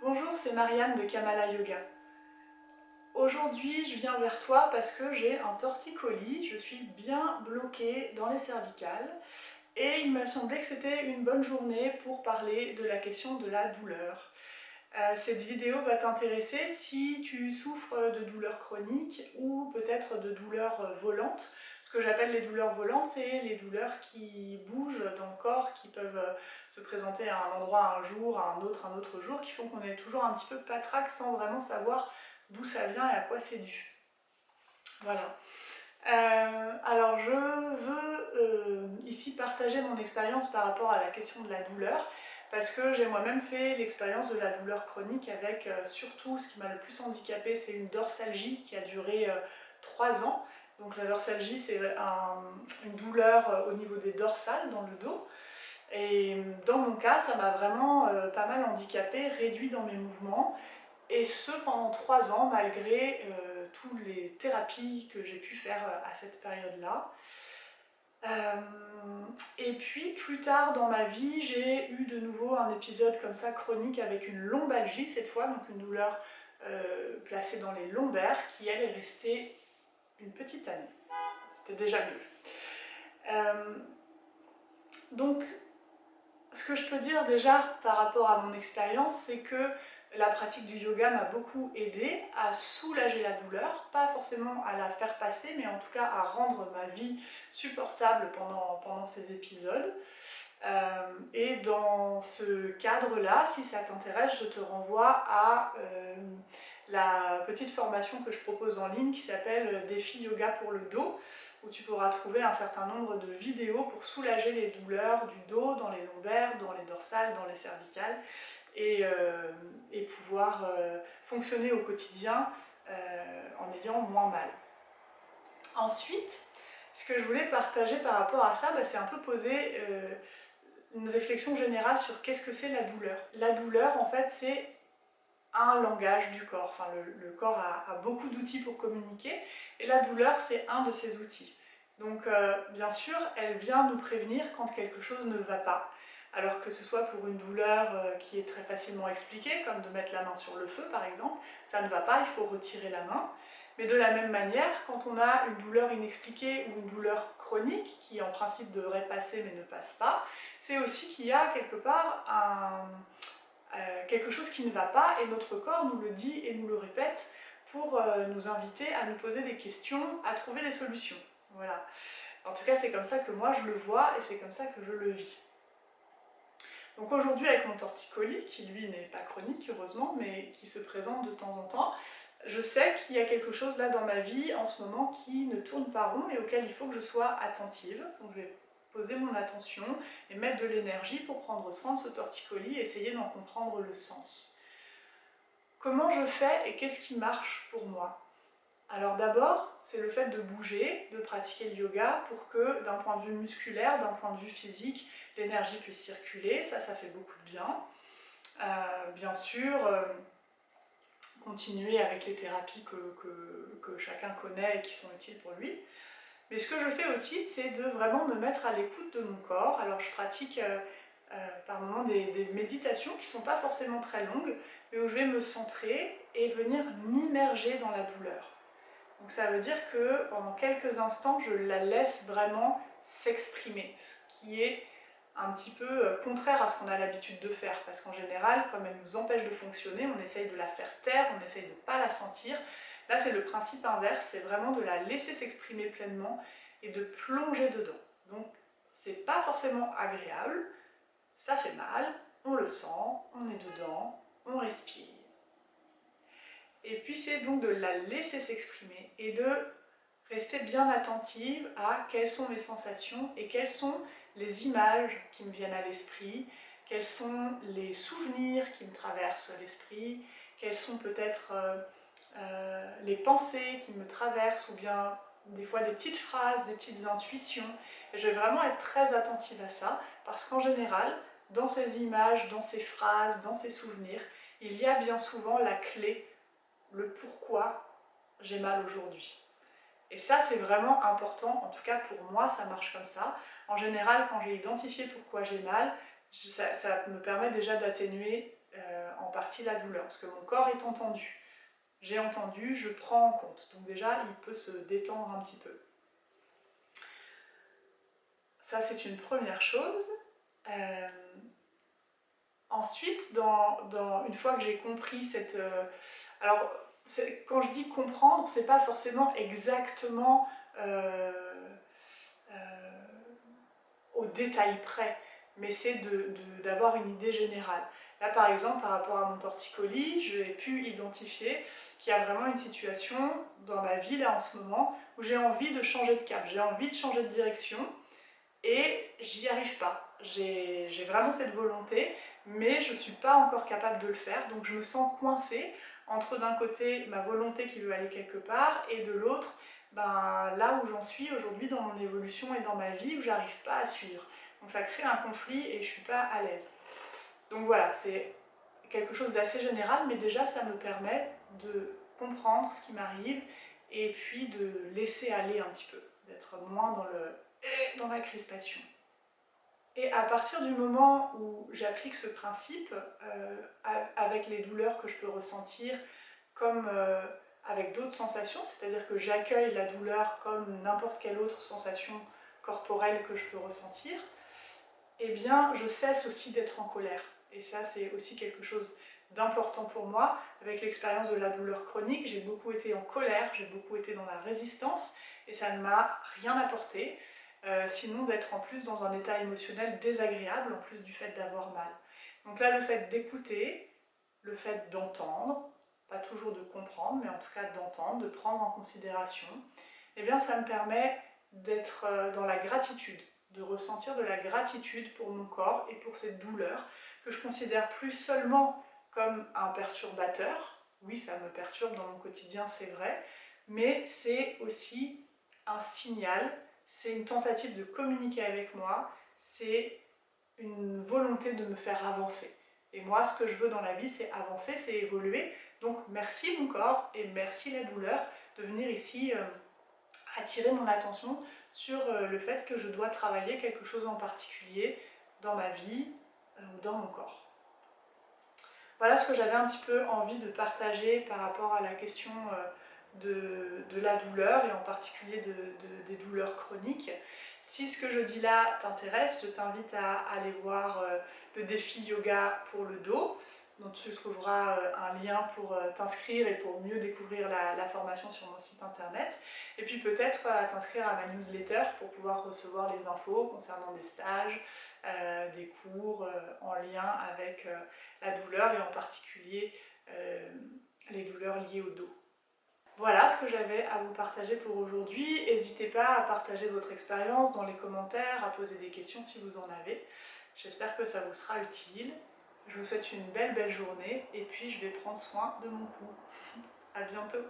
Bonjour, c'est Marianne de Kamala Yoga. Aujourd'hui, je viens vers toi parce que j'ai un torticolis, je suis bien bloquée dans les cervicales et il m'a semblé que c'était une bonne journée pour parler de la question de la douleur. Cette vidéo va t'intéresser si tu souffres de douleurs chroniques ou peut-être de douleurs volantes. Ce que j'appelle les douleurs volantes, c'est les douleurs qui bougent dans le corps, qui peuvent se présenter à un endroit un jour, à un autre jour, qui font qu'on est toujours un petit peu patraque sans vraiment savoir d'où ça vient et à quoi c'est dû. Voilà. Alors je veux ici partager mon expérience par rapport à la question de la douleur parce que j'ai moi-même fait l'expérience de la douleur chronique avec surtout ce qui m'a le plus handicapée, c'est une dorsalgie qui a duré 3 ans. Donc la dorsalgie, c'est une douleur au niveau des dorsales dans le dos. Et dans mon cas, ça m'a vraiment pas mal handicapée, réduit dans mes mouvements. Et ce pendant 3 ans, malgré toutes les thérapies que j'ai pu faire à cette période-là. Et puis plus tard dans ma vie, j'ai eu de nouveau un épisode comme ça chronique avec une lombalgie cette fois, donc une douleur placée dans les lombaires qui elle est restée une petite année. C'était déjà mieux. Donc ce que je peux dire déjà par rapport à mon expérience, c'est que la pratique du yoga m'a beaucoup aidée à soulager la douleur, pas forcément à la faire passer, mais en tout cas à rendre ma vie supportable pendant ces épisodes. Et dans ce cadre-là, si ça t'intéresse, je te renvoie à la petite formation que je propose en ligne qui s'appelle Défi Yoga pour le dos, où tu pourras trouver un certain nombre de vidéos pour soulager les douleurs du dos, dans les lombaires, dans les dorsales, dans les cervicales, et pouvoir fonctionner au quotidien en ayant moins mal. Ensuite, ce que je voulais partager par rapport à ça, c'est un peu poser une réflexion générale sur qu'est-ce que c'est la douleur. La douleur, en fait, c'est un langage du corps. Enfin, le corps a beaucoup d'outils pour communiquer, et la douleur, c'est un de ces outils. Donc, bien sûr, elle vient nous prévenir quand quelque chose ne va pas. Alors que ce soit pour une douleur qui est très facilement expliquée, comme de mettre la main sur le feu par exemple, ça ne va pas, il faut retirer la main. Mais de la même manière, quand on a une douleur inexpliquée ou une douleur chronique, qui en principe devrait passer mais ne passe pas, c'est aussi qu'il y a quelque part quelque chose qui ne va pas, et notre corps nous le dit et nous le répète pour nous inviter à nous poser des questions, à trouver des solutions. Voilà. En tout cas, c'est comme ça que moi je le vois et c'est comme ça que je le vis. Donc aujourd'hui, avec mon torticolis, qui lui n'est pas chronique heureusement, mais qui se présente de temps en temps, je sais qu'il y a quelque chose là dans ma vie en ce moment qui ne tourne pas rond et auquel il faut que je sois attentive. Donc je vais poser mon attention et mettre de l'énergie pour prendre soin de ce torticolis et essayer d'en comprendre le sens. Comment je fais et qu'est-ce qui marche pour moi? Alors d'abord, c'est le fait de bouger, de pratiquer le yoga pour que d'un point de vue musculaire, d'un point de vue physique, l'énergie puisse circuler, ça fait beaucoup de bien. Bien sûr, continuer avec les thérapies que chacun connaît et qui sont utiles pour lui. Mais ce que je fais aussi, c'est de vraiment me mettre à l'écoute de mon corps. Alors je pratique par moments des méditations qui ne sont pas forcément très longues, mais où je vais me centrer et venir m'immerger dans la douleur. Donc ça veut dire que pendant quelques instants, je la laisse vraiment s'exprimer, ce qui est un petit peu contraire à ce qu'on a l'habitude de faire, parce qu'en général, comme elle nous empêche de fonctionner, on essaye de la faire taire, on essaye de ne pas la sentir. Là, c'est le principe inverse, c'est vraiment de la laisser s'exprimer pleinement et de plonger dedans. Donc, c'est pas forcément agréable, ça fait mal, on le sent, on est dedans, on respire. Et puis c'est donc de la laisser s'exprimer et de rester bien attentive à quelles sont mes sensations et quelles sont les images qui me viennent à l'esprit, quels sont les souvenirs qui me traversent l'esprit, quelles sont peut-être les pensées qui me traversent, ou bien des fois des petites phrases, des petites intuitions. Et je vais vraiment être très attentive à ça, parce qu'en général, dans ces images, dans ces phrases, dans ces souvenirs, il y a bien souvent la clé, le pourquoi j'ai mal aujourd'hui. Et ça, c'est vraiment important, en tout cas pour moi, ça marche comme ça. En général, quand j'ai identifié pourquoi j'ai mal, ça me permet déjà d'atténuer en partie la douleur, parce que mon corps est entendu. J'ai entendu, je prends en compte. Donc déjà, il peut se détendre un petit peu. Ça, c'est une première chose. Ensuite, une fois que j'ai compris cette... alors, quand je dis comprendre, c'est pas forcément exactement au détail près, mais c'est d'avoir une idée générale. Là, par exemple, par rapport à mon torticolis, j'ai pu identifier qu'il y a vraiment une situation dans ma vie, là, en ce moment, où j'ai envie de changer de cap, j'ai envie de changer de direction, et j'y arrive pas. J'ai vraiment cette volonté, mais je ne suis pas encore capable de le faire, donc je me sens coincée entre d'un côté ma volonté qui veut aller quelque part, et de l'autre, ben, là où j'en suis aujourd'hui dans mon évolution et dans ma vie, où j'arrive pas à suivre. Donc ça crée un conflit et je suis pas à l'aise. Donc voilà, c'est quelque chose d'assez général, mais déjà ça me permet de comprendre ce qui m'arrive et puis de laisser aller un petit peu, d'être moins dans la crispation. Et à partir du moment où j'applique ce principe, avec les douleurs que je peux ressentir, comme avec d'autres sensations, c'est-à-dire que j'accueille la douleur comme n'importe quelle autre sensation corporelle que je peux ressentir, eh bien je cesse aussi d'être en colère. Et ça, c'est aussi quelque chose d'important pour moi. Avec l'expérience de la douleur chronique, j'ai beaucoup été en colère, j'ai beaucoup été dans la résistance, et ça ne m'a rien apporté, sinon d'être en plus dans un état émotionnel désagréable, en plus du fait d'avoir mal. Donc là, le fait d'écouter, le fait d'entendre, pas toujours de comprendre, mais en tout cas d'entendre, de prendre en considération, eh bien ça me permet d'être dans la gratitude, de ressentir de la gratitude pour mon corps et pour cette douleur que je considère plus seulement comme un perturbateur. Oui, ça me perturbe dans mon quotidien, c'est vrai, mais c'est aussi un signal, c'est une tentative de communiquer avec moi, c'est une volonté de me faire avancer. Et moi, ce que je veux dans la vie, c'est avancer, c'est évoluer. Donc merci mon corps et merci la douleur de venir ici attirer mon attention sur le fait que je dois travailler quelque chose en particulier dans ma vie ou dans mon corps. Voilà ce que j'avais un petit peu envie de partager par rapport à la question de la douleur et en particulier des douleurs chroniques. Si ce que je dis là t'intéresse, je t'invite à aller voir le défi yoga pour le dos, dont tu trouveras un lien pour t'inscrire et pour mieux découvrir la formation sur mon site internet. Et puis peut-être à t'inscrire à ma newsletter pour pouvoir recevoir les infos concernant des stages, des cours en lien avec la douleur et en particulier les douleurs liées au dos. Voilà ce que j'avais à vous partager pour aujourd'hui. N'hésitez pas à partager votre expérience dans les commentaires, à poser des questions si vous en avez. J'espère que ça vous sera utile. Je vous souhaite une belle journée et puis je vais prendre soin de mon cou. À bientôt.